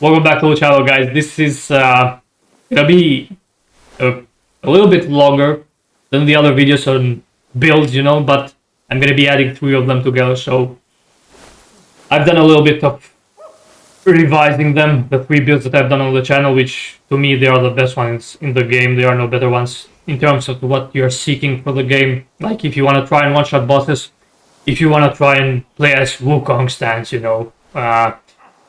Welcome back to the channel, guys. This is gonna be a little bit longer than the other videos on builds, but I'm gonna be adding 3 of them together. So I've done a little bit of revising them, the 3 builds that I've done on the channel, which to me they are the best ones in the game. There are no better ones in terms of what you're seeking for the game. Like if you want to try and one-shot bosses, if you want to try and play as Wukong stance,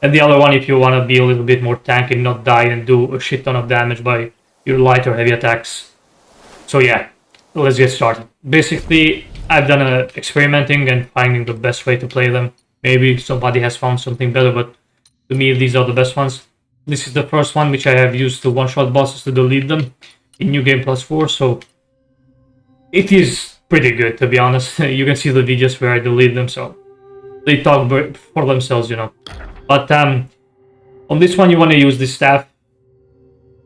and the other one, if you want to be a little bit more tanky, not die and do a shit ton of damage by your light or heavy attacks. So yeah, let's get started. Basically, I've done experimenting and finding the best way to play them. Maybe somebody has found something better, but to me, these are the best ones. This is the first one, which I have used to one-shot bosses to delete them in New Game Plus 4, so it is pretty good, to be honest. You can see the videos where I delete them, so they talk for themselves, But on this one, you want to use this staff.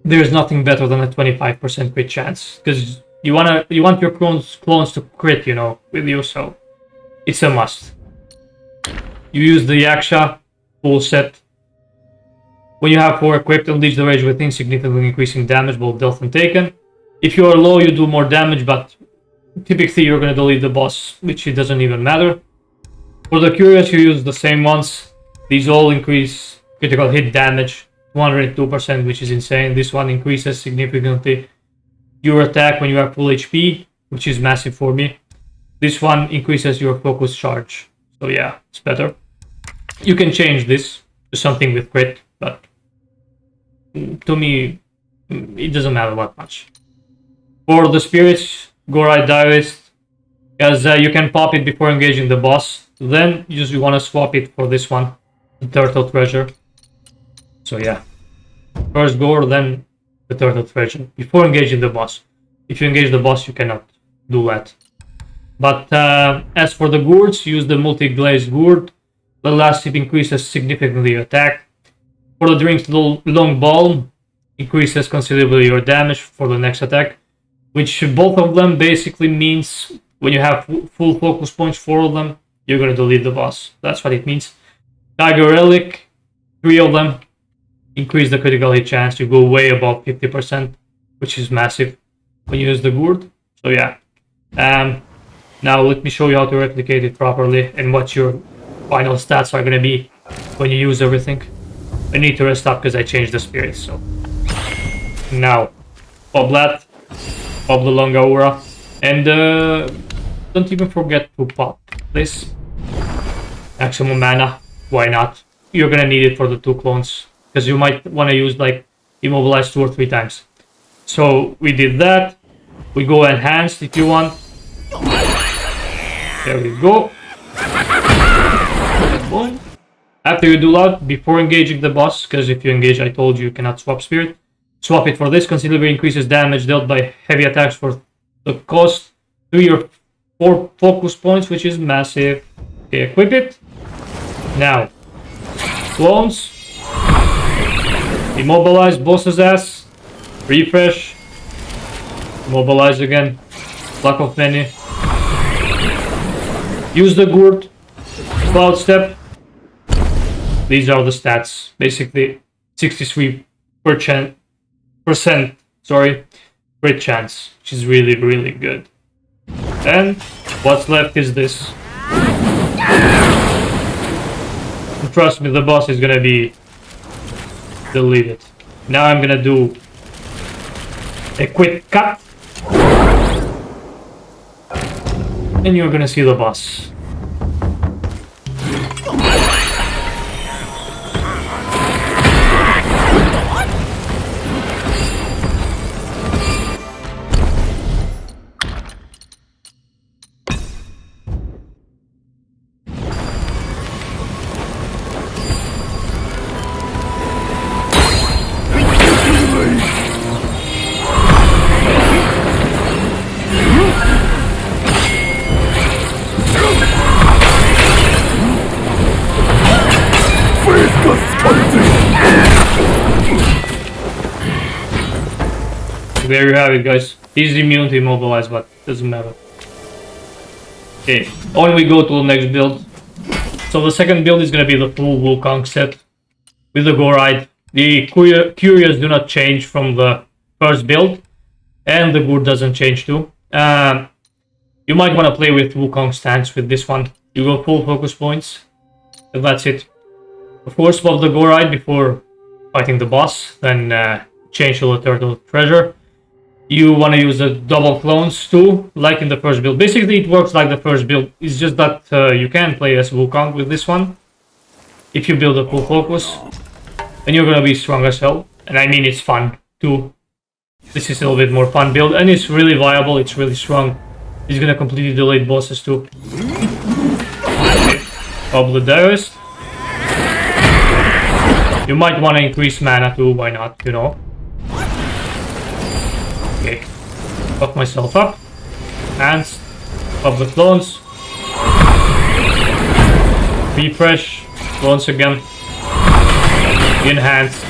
There's nothing better than a 25% crit chance, because you want your clones to crit, with you, so it's a must. You use the Yaksha full set. When you have 4 equipped, unleash the rage within, significantly increasing damage, both dealt and taken. If you are low, you do more damage, but typically you're going to delete the boss, which it doesn't even matter. For the curious, you use the same ones. These all increase critical hit damage, 202%, which is insane. This one increases significantly your attack when you have full HP, which is massive for me. This one increases your focus charge. So yeah, it's better. You can change this to something with crit, but to me, it doesn't matter that much. For the spirits, go right direct, as you can pop it before engaging the boss. Then you want to swap it for this one, the turtle treasure. So yeah, first gore, then the turtle treasure before engaging the boss. If you engage the boss, you cannot do that. But as for the gourds, use the multi-glazed gourd. The last tip increases significantly your attack. For the drinks, long ball increases considerably your damage for the next attack, which both of them basically means when you have full focus points, 4 of them, you're going to delete the boss. That's what it means. Tiger Relic, 3 of them, increase the critical hit chance. You go way above 50%, which is massive when you use the gourd. So yeah. Now let me show you how to replicate it properly and what your final stats are going to be when you use everything. I need to rest up because I changed the spirits. So now, pop that, pop the long aura, and don't even forget to pop this. Maximum mana, why not? You're gonna need it for the 2 clones, because you might want to use like immobilize 2 or 3 times. So we did that. We go enhanced if you want. There we go. Boom. After you do that, before engaging the boss, because if you engage, I told you cannot swap spirit. Swap it for this. Considerably increases damage dealt by heavy attacks for the cost to your 4 focus points, which is massive. Okay, equip it. Now, clones. Immobilize boss's ass. Refresh. Immobilize again. Luck of many. Use the gourd. Cloud step. These are the stats. Basically, 63% crit chance, which is really, really good. And what's left is this. And trust me, the boss is gonna be deleted. Now I'm gonna do a quick cut, and you're gonna see the boss. There you have it, guys. He's immune to immobilize, but doesn't matter. Okay, on we go to the next build. So the second build is gonna be the full Wukong set with the Go Ride, The curios do not change from the first build, and the gourd doesn't change too. You might want to play with Wukong stance with this one. You go full focus points, and that's it. Of course, swap the Goride before fighting the boss, then change to the turtle treasure. You want to use the double clones too, like in the first build. Basically, it works like the first build. It's just that you can play as Wukong with this one. If you build a full focus, then you're gonna be strong as hell. And I mean, it's fun too. This is a little bit more fun build, and it's really viable. It's really strong. It's gonna completely delete bosses too. Probably Darius. You might want to increase mana too. Why not? You know. Okay, fuck myself up. Hands, up the clones. Refresh, clones again. Enhance.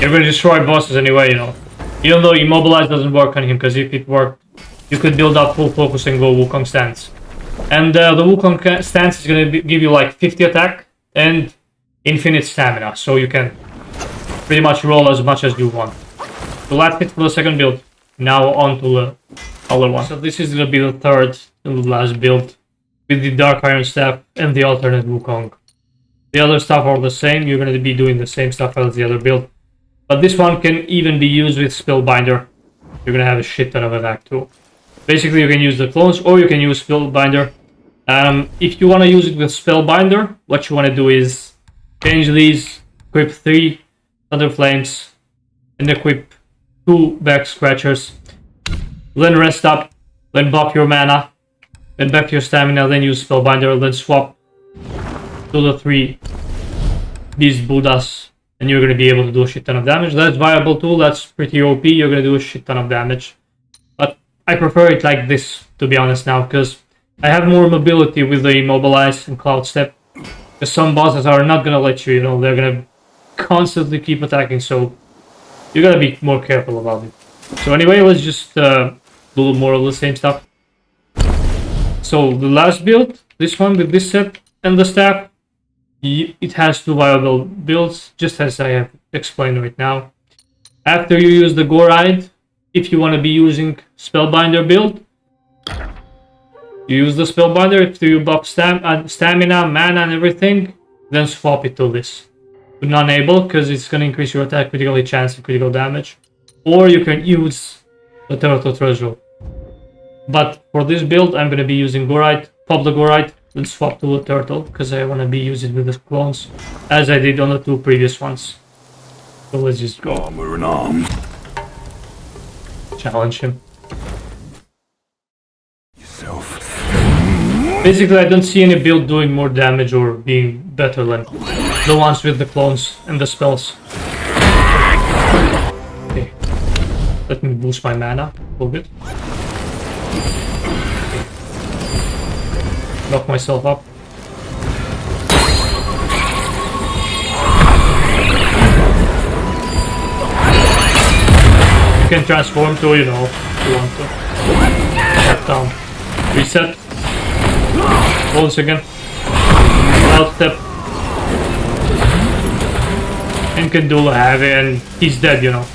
You're gonna destroy bosses anyway, you know. Even though Immobilize doesn't work on him, because if it worked, you could build up full focus and go Wukong stance. And the Wukong stance is going to give you like 50 attack and infinite stamina, so you can pretty much roll as much as you want. So that's it for the second build. Now on to the other one. So this is going to be the third and the last build with the Dark Iron Staff and the alternate Wukong. The other stuff are the same, you're going to be doing the same stuff as the other build. But this one can even be used with Spellbinder. You're going to have a shit ton of attack too. Basically, you can use the clones or you can use Spellbinder. If you want to use it with Spellbinder, what you want to do is change these, equip 3 Thunder Flames, and equip 2 Back Scratchers. Then rest up, then buff your mana, then back your stamina, then use Spellbinder, then swap to the 3 Beast Buddhas, and you're going to be able to do a shit ton of damage. That's viable too, that's pretty OP, you're going to do a shit ton of damage. I prefer it like this, to be honest now, because I have more mobility with the Immobilize and Cloud Step. Because some bosses are not gonna let you, you know, they're gonna constantly keep attacking, so you gotta be more careful about it. So anyway, let's just do more of the same stuff. So the last build, this one with this set and the staff, it has 2 viable builds, just as I have explained right now. After you use the Goride, if you want to be using Spellbinder build, you use the Spellbinder. If you buff stamina, mana, and everything, then swap it to this. To non-able, because it's going to increase your attack, critical hit chance, and critical damage. Or you can use the Turtle Treasure. But for this build, I'm going to be using Goride, pop the Goride, then swap to the Turtle, because I want to be using with the clones, as I did on the 2 previous ones. So let's just go. Armor and arm. Challenge him. Yourself. Basically, I don't see any build doing more damage or being better than the ones with the clones and the spells. Okay. Let me boost my mana a little bit. Okay. Knock myself up. You can transform too, you know, if you want to. Step down. Reset. Once again. Cloud Step. And can do heavy and he's dead, you know.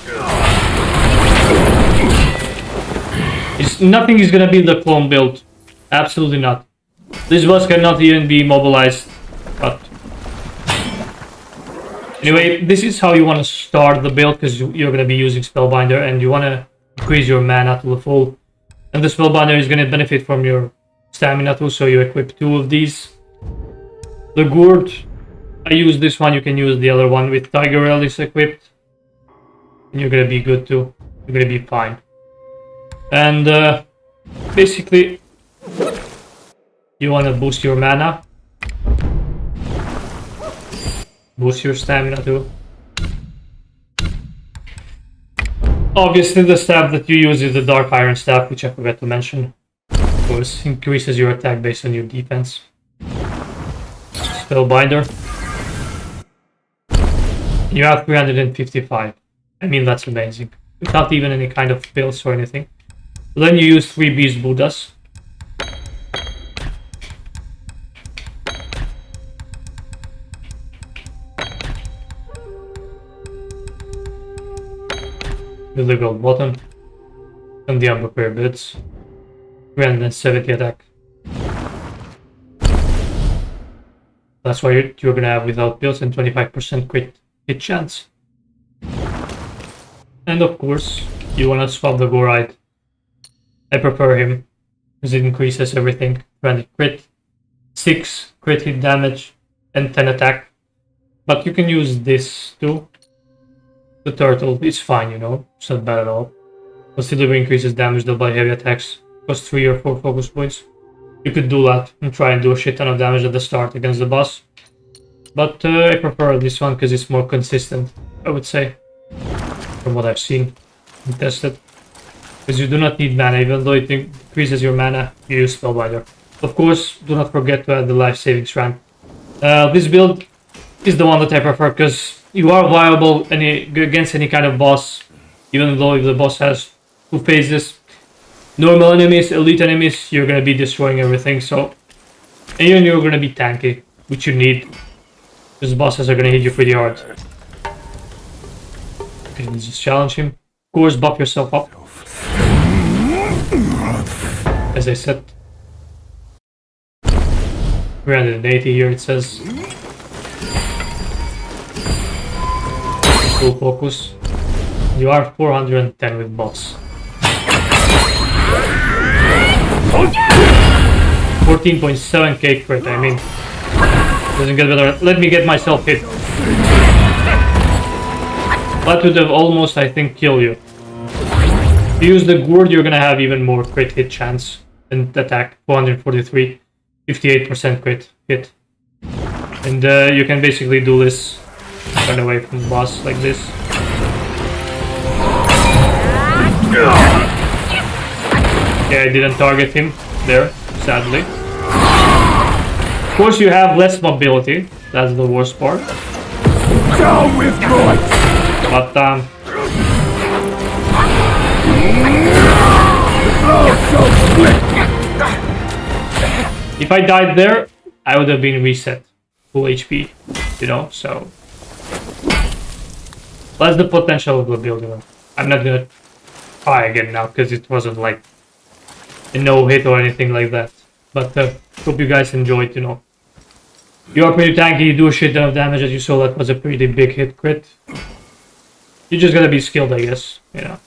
Nothing is gonna be the clone build. Absolutely not. This boss cannot even be mobilized. But anyway, this is how you want to start the build, because you're going to be using Spellbinder and you want to increase your mana to the full. And the Spellbinder is going to benefit from your stamina too, so you equip 2 of these. The Gourd, I use this one, you can use the other one with Tiger Relics equipped. And you're going to be good too. You're going to be fine. And basically, you want to boost your mana. Boost your stamina too. Obviously, the staff that you use is the Dark Iron Staff, which I forgot to mention. Of course, increases your attack based on your defense. Spellbinder. You have 355. I mean, that's amazing. Without even any kind of builds or anything. Then you use 3 Beast Buddhas. the liberal bottom, and the unprepared bits. 370 attack. That's why you're gonna have without builds and 25% crit hit chance. And of course, you wanna swap the Gorite. I prefer him because it increases everything. 20 crit, 6 crit hit damage, and 10 attack. But you can use this too. The turtle is fine, you know, it's not bad at all. Considerably increases damage dealt by heavy attacks, costs 3 or 4 focus points. You could do that and try and do a shit ton of damage at the start against the boss. But I prefer this one because it's more consistent, I would say, from what I've seen and tested. Because you do not need mana, even though it increases your mana, you use Spellbinder. Of course, do not forget to add the life saving strand. This build is the one that I prefer because you are viable against any kind of boss, even though if the boss has 2 phases. Normal enemies, elite enemies, you're gonna be destroying everything, so... And you're gonna be tanky, which you need. Because bosses are gonna hit you pretty hard. Okay, let's just challenge him. Of course, buff yourself up. As I said. 380 here, it says. Full focus. You are 410 with boss. 14.7k crit, I mean. Doesn't get better. Let me get myself hit. That would have almost, I think, killed you. If you use the gourd, you're gonna have even more crit hit chance and attack. 443, 58% crit hit. And you can basically do this, run away from the boss like this. Yeah, I didn't target him there, sadly. Of course, you have less mobility. That's the worst part. But if I died there, I would have been reset full HP, you know. So that's the potential of the build. You know, I'm not gonna try again now because it wasn't like a no hit or anything like that. But hope you guys enjoyed. You know, you are pretty tanky. You do a shit ton of damage, as you saw. That was a pretty big hit crit. You just gotta be skilled, I guess. You know.